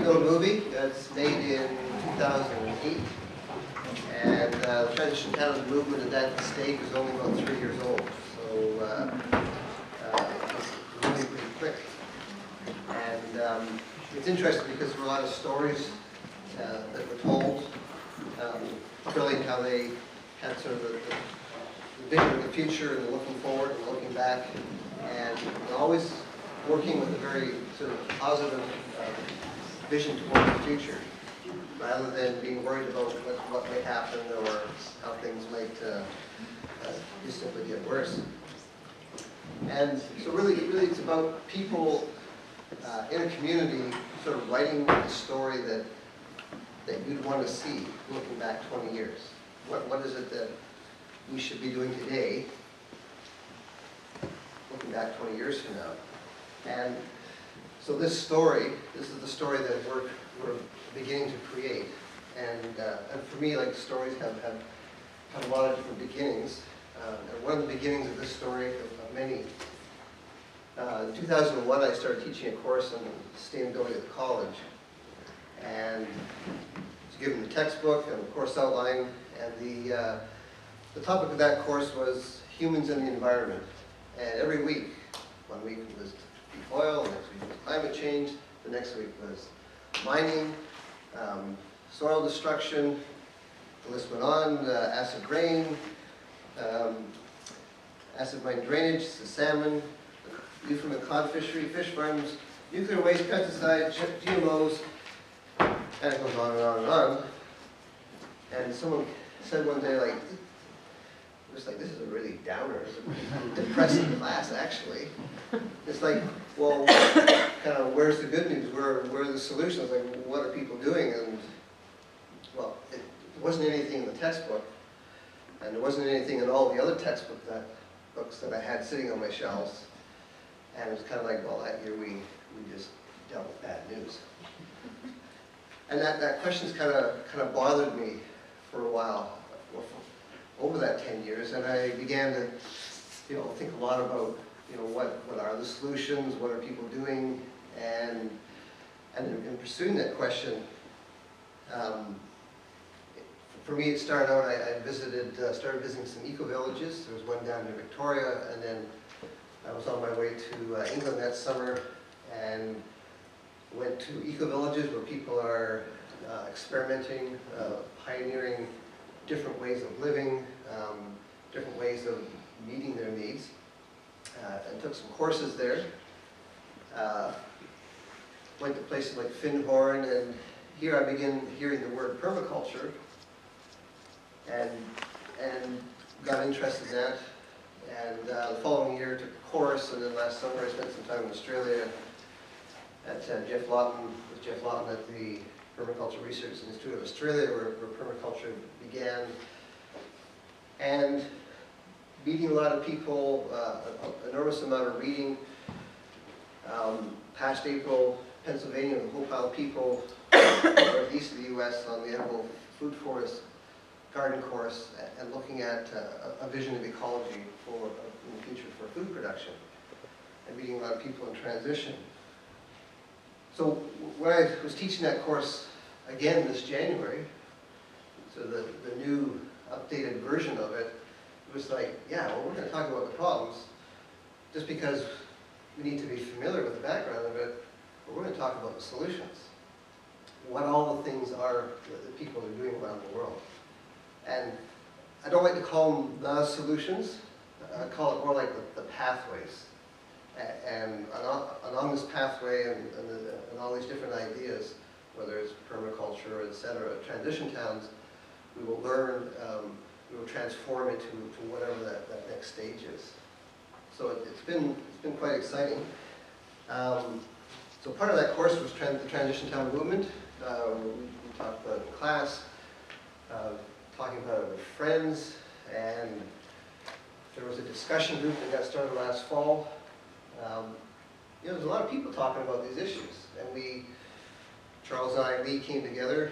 no movie. It's made in 2008. And the Transition Canada movement at that stage was only about 3 years old. So it's really pretty quick. And it's interesting because there were a lot of stories that were told, showing how they had sort of the vision of the future and looking forward and looking back, and always working with a very sort of positive vision towards the future, rather than being worried about what may happen or how things might just simply get worse. And so really it's about people in a community sort of writing the story that you'd want to see looking back 20 years. What is it that we should be doing today, looking back 20 years from now? And so this is the story that we're beginning to create. And for me, like, stories have a lot of different beginnings. And one of the beginnings of this story, of many, in 2001 I started teaching a course on sustainability at the college. And was given the textbook and the course outline, and the topic of that course was humans and the environment. And every week, one week was oil, the next week was climate change, the next week was mining, soil destruction, the list went on, acid rain, acid mine drainage, the salmon, Newfoundland cod fishery, fish farms, nuclear waste, pesticides, GMOs, and it goes on and on and on. And someone said one day, like, this is a really downer, it's a depressing class, actually. It's like, well, kind of, where's the good news? Where are the solutions? Like, what are people doing? And, well, it wasn't anything in the textbook, and there wasn't anything in all the other books that I had sitting on my shelves. And it was kind of like, well, that year we just dealt with bad news. And that question's kind of bothered me for a while, over that 10 years, and I began to, think a lot about, what are the solutions, what are people doing, and in pursuing that question, for me it started out, I started visiting some eco-villages. There was one down in Victoria, and then I was on my way to England that summer, and went to eco-villages where people are experimenting, pioneering different ways of living, different ways of meeting their needs, and took some courses there. Went to places like Findhorn, and here I began hearing the word permaculture, and got interested in that. And the following year took a course, and then last summer I spent some time in Australia at Jeff Lawton at the Permaculture Research Institute of Australia, where permaculture began, and meeting a lot of people, an enormous amount of reading. Past April, Pennsylvania, the Hopi people, northeast of the U.S. on the edible food forest garden course, and looking at a vision of ecology in the future for food production, and meeting a lot of people in transition. So when I was teaching that course again this January, so the new updated version of it, it was like, yeah, well, we're going to talk about the problems just because we need to be familiar with the background of it, but we're going to talk about the solutions. What all the things are that people are doing around the world. And I don't like to call them the solutions, I call it more like the pathways. And along this pathway and all these different ideas, whether it's permaculture, etc., transition towns, we will learn, we will transform into whatever that next stage is. So it's been quite exciting. So part of that course was the transition town movement. We talked about it in class, talking about it with friends, and there was a discussion group that got started last fall. There's a lot of people talking about these issues, and Charles and I, we came together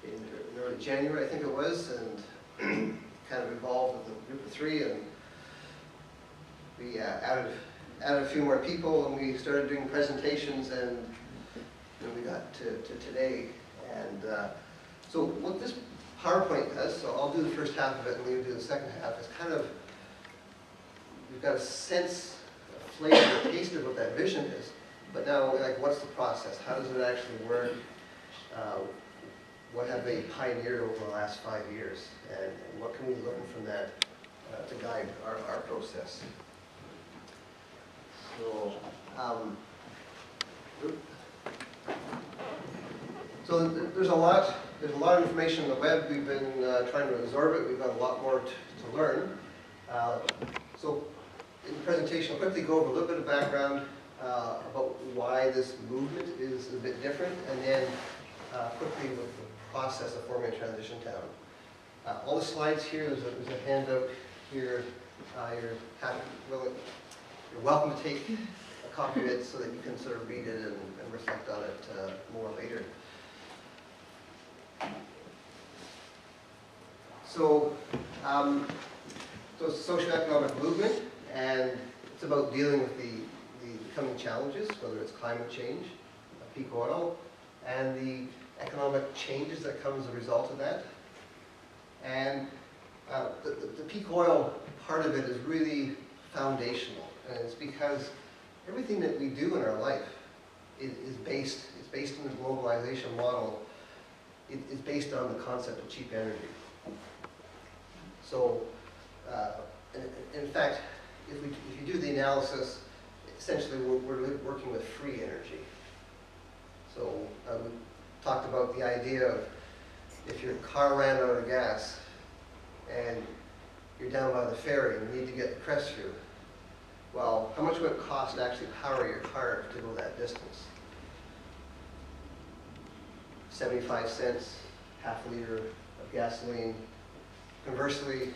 in early January, I think it was, and kind of evolved with a group of 3, and we added a few more people, and we started doing presentations, and than we got to today. And so what this PowerPoint does, so I'll do the first half of it and Lee will do the second half, is kind of, you've got a sense, a flavor, a taste of what that vision is. But now, like, what's the process? How does it actually work? What have they pioneered over the last 5 years? And what can we learn from that to guide our process? So, there's a lot of information on the web. We've been trying to absorb it. We've got a lot more to learn. So in the presentation, I'll quickly go over a little bit of background about why this movement is a bit different, and then quickly with the process of forming a transition town. All the slides here, there's a handout here. You're welcome to take a copy of it so that you can sort of read it and reflect on it more later. So, it's a socioeconomic movement, and it's about dealing with the coming challenges, whether it's climate change, peak oil, and the economic changes that come as a result of that. And the peak oil part of it is really foundational, and it's because everything that we do in our life is based on the globalization model. It's based on the concept of cheap energy. So, in fact, if you do the analysis, essentially we're working with free energy. So we talked about the idea of if your car ran out of gas and you're down by the ferry and you need to get the crest through, well, how much would it cost to actually power your car to go that distance? 75 cents, half a liter of gasoline. Conversely,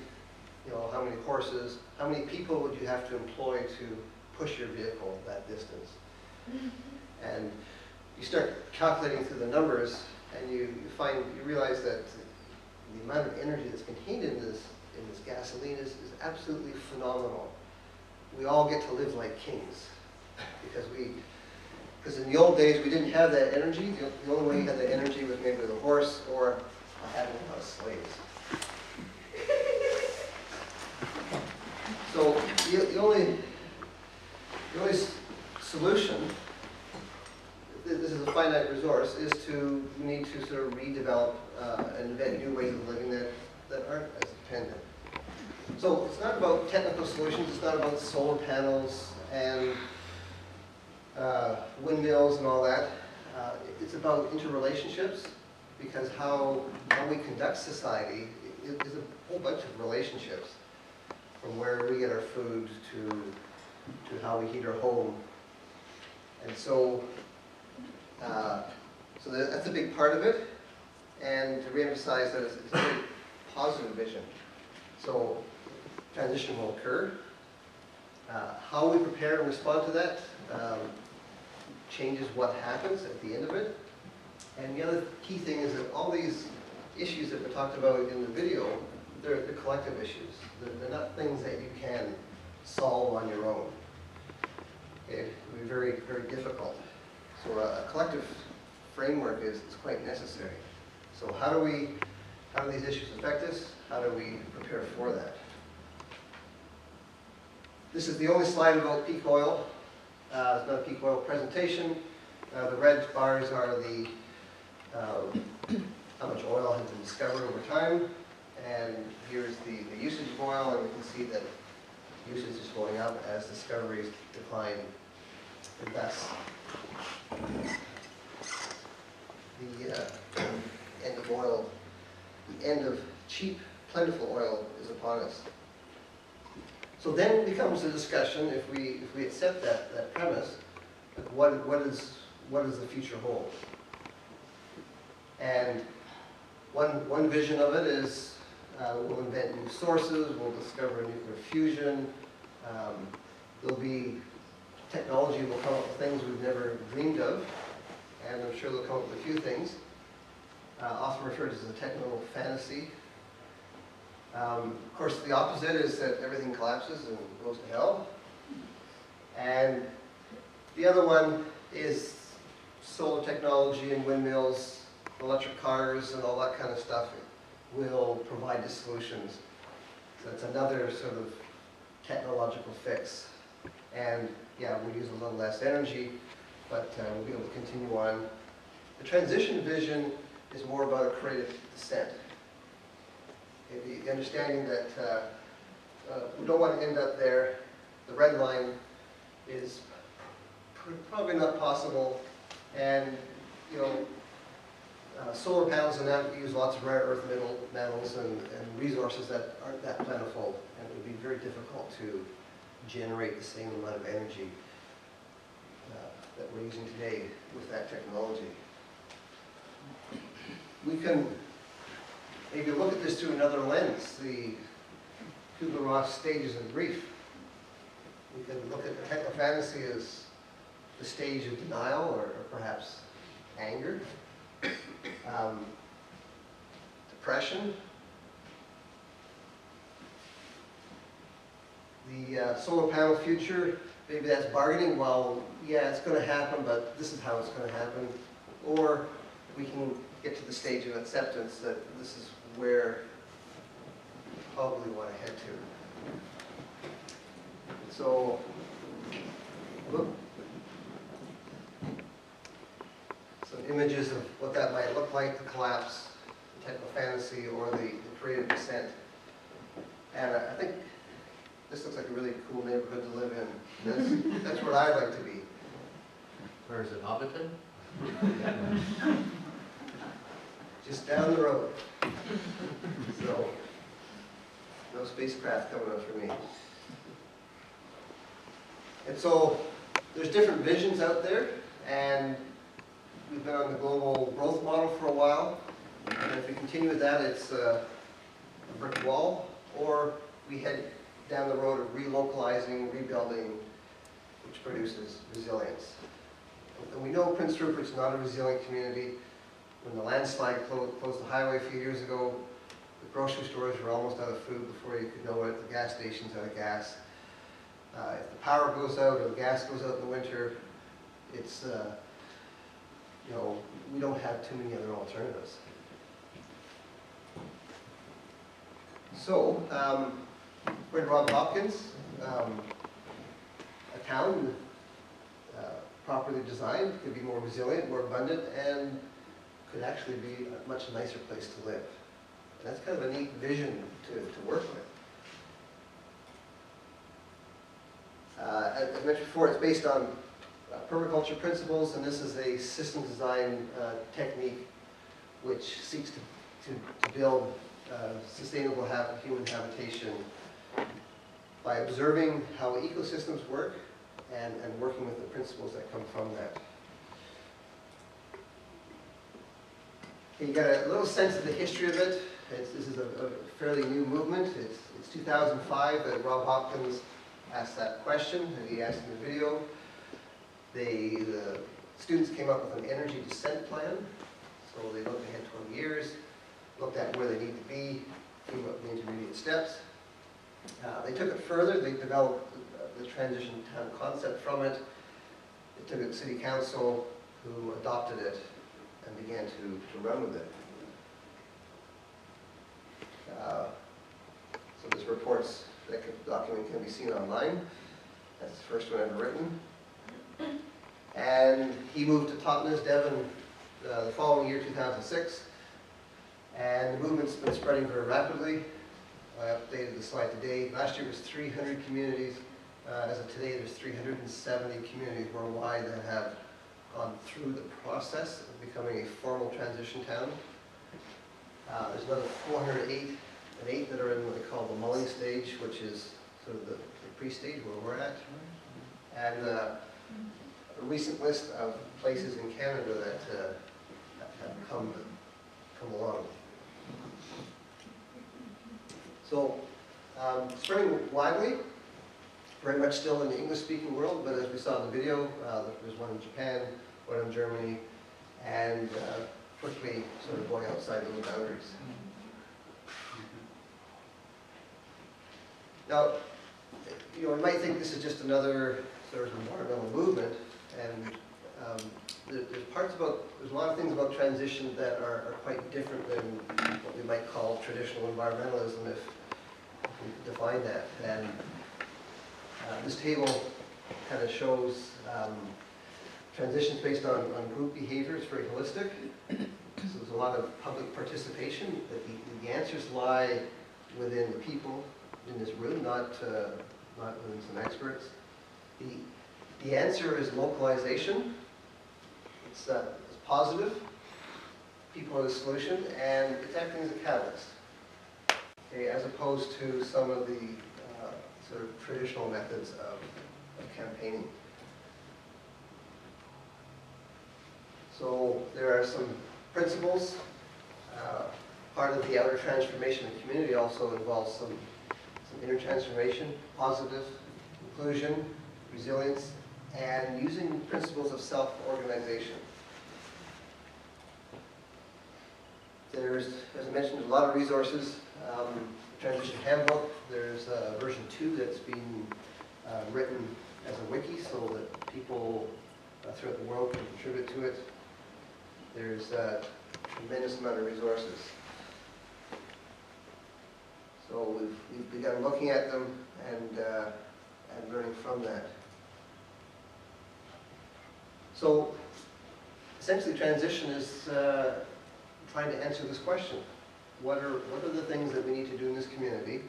how many horses, how many people would you have to employ to push your vehicle that distance? And you start calculating through the numbers, and you realize that the amount of energy that's contained in this gasoline is absolutely phenomenal. We all get to live like kings because in the old days we didn't have that energy. The only way you had that energy was maybe with a horse or having a lot of slaves. So the only solution, this is a finite resource, is we need to sort of redevelop and invent new ways of living that aren't as dependent. So it's not about technical solutions, it's not about solar panels and windmills and all that. It's about interrelationships, because how we conduct society is a whole bunch of relationships, from where we get our food to how we heat our home. And so, that's a big part of it, and to reemphasize that it's a very positive vision. So transition will occur. How we prepare and respond to that changes what happens at the end of it. And the other key thing is that all these issues that we talked about in the video, they're collective issues. They're not things that you can solve on your own. It would be very, very difficult. So a collective framework is quite necessary. So how do these issues affect us? How do we prepare for that? This is the only slide about peak oil. It's not a peak oil presentation. The red bars are how much oil has been discovered over time. And here's the usage of oil, and we can see that usage is going up as discoveries decline. And thus, the end of oil, the end of cheap, plentiful oil is upon us. So then becomes the discussion, if we accept that premise, what does the future hold? And one vision of it is we'll invent new sources, we'll discover nuclear fusion, there'll be technology will come up with things we've never dreamed of, and I'm sure they'll come up with a few things, often referred to as a techno fantasy. Of course, the opposite is that everything collapses and goes to hell. And the other one is solar technology and windmills, electric cars and all that kind of stuff will provide the solutions. So it's another sort of technological fix. And yeah, we'll use a little less energy, but we'll be able to continue on. The transition vision is more about a creative descent. Okay, the understanding that we don't want to end up there. The red line is probably not possible, and you know, solar panels and that use lots of rare earth metals and resources that aren't that plentiful, and it would be very difficult to generate the same amount of energy that we're using today with that technology. We can maybe look at this through another lens, the Kubler-Ross stages of grief. We can look at technofantasy as the stage of denial or perhaps anger, depression. The solar panel future, maybe that's bargaining. Well, yeah, it's going to happen, but this is how it's going to happen. Or we can get to the stage of acceptance that this is where we probably want to head to. So, some images of what that might look like, the collapse, the technofantasy, or the creative descent. And I think this looks like a really cool neighborhood to live in. That's where I'd like to be. Where is it, Hobbiton? Just down the road. So, no spacecraft coming up for me. And so, there's different visions out there, and we've been on the global growth model for a while. And if we continue with that, it's a brick wall, or we head down the road of relocalizing, rebuilding, which produces resilience. And we know Prince Rupert's not a resilient community. When the landslide closed the highway a few years ago, the grocery stores were almost out of food before you could know it. The gas stations out of gas. If the power goes out or the gas goes out in the winter, it's, you know, we don't have too many other alternatives. So, we're in Rob Hopkins, a town properly designed, could be more resilient, more abundant, and could actually be a much nicer place to live. And that's kind of a neat vision to work with. As I mentioned before, it's based on permaculture principles, and this is a system design technique which seeks to build sustainable human habitation by observing how ecosystems work and working with the principles that come from that. Okay, you got a little sense of the history of it. This is a fairly new movement. It's 2005 that Rob Hopkins asked that question that he asked in the video. The students came up with an energy descent plan. So they looked ahead 20 years, looked at where they need to be, came up with the intermediate steps. They took it further. They developed the transition town concept from it. They took it to City Council, who adopted it and began to run with it. So this report's document can be seen online. That's the first one ever written. And he moved to Totnes, Devon, the following year, 2006. And the movement's been spreading very rapidly. I updated the slide today. Last year it was 300 communities. As of today, there's 370 communities worldwide that have gone through the process of becoming a formal transition town. There's another 408 that are in what they call the mulling stage, which is sort of the pre-stage where we're at. And a recent list of places in Canada that have come along. So, spreading widely, very much still in the English-speaking world, but as we saw in the video, there's one in Japan, one in Germany, and quickly sort of going outside those boundaries. Now, you know, we might think this is just another sort of environmental movement, and there's parts about, there's a lot of things about transition that are quite different than what we might call traditional environmentalism, if we define that. And this table kind of shows transitions based on group behavior. It's very holistic. So there's a lot of public participation. The answers lie within the people in this room, not within some experts. The answer is localization. It's positive. People are the solution, and it's acting as a catalyst. Okay, as opposed to some of the sort of traditional methods of campaigning. So there are some principles. Part of the outer transformation of the community also involves some inner transformation, positive, inclusion, resilience, and using principles of self-organization. There's, as I mentioned, a lot of resources. Transition Handbook, there's version 2 that's been written as a wiki so that people throughout the world can contribute to it. There's a tremendous amount of resources. So we've begun looking at them and learning from that. So essentially transition is trying to answer this question. What are the things that we need to do in this community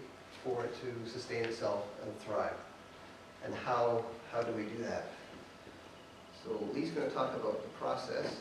for it to sustain itself and thrive? And how do we do that? So Lee's going to talk about the process.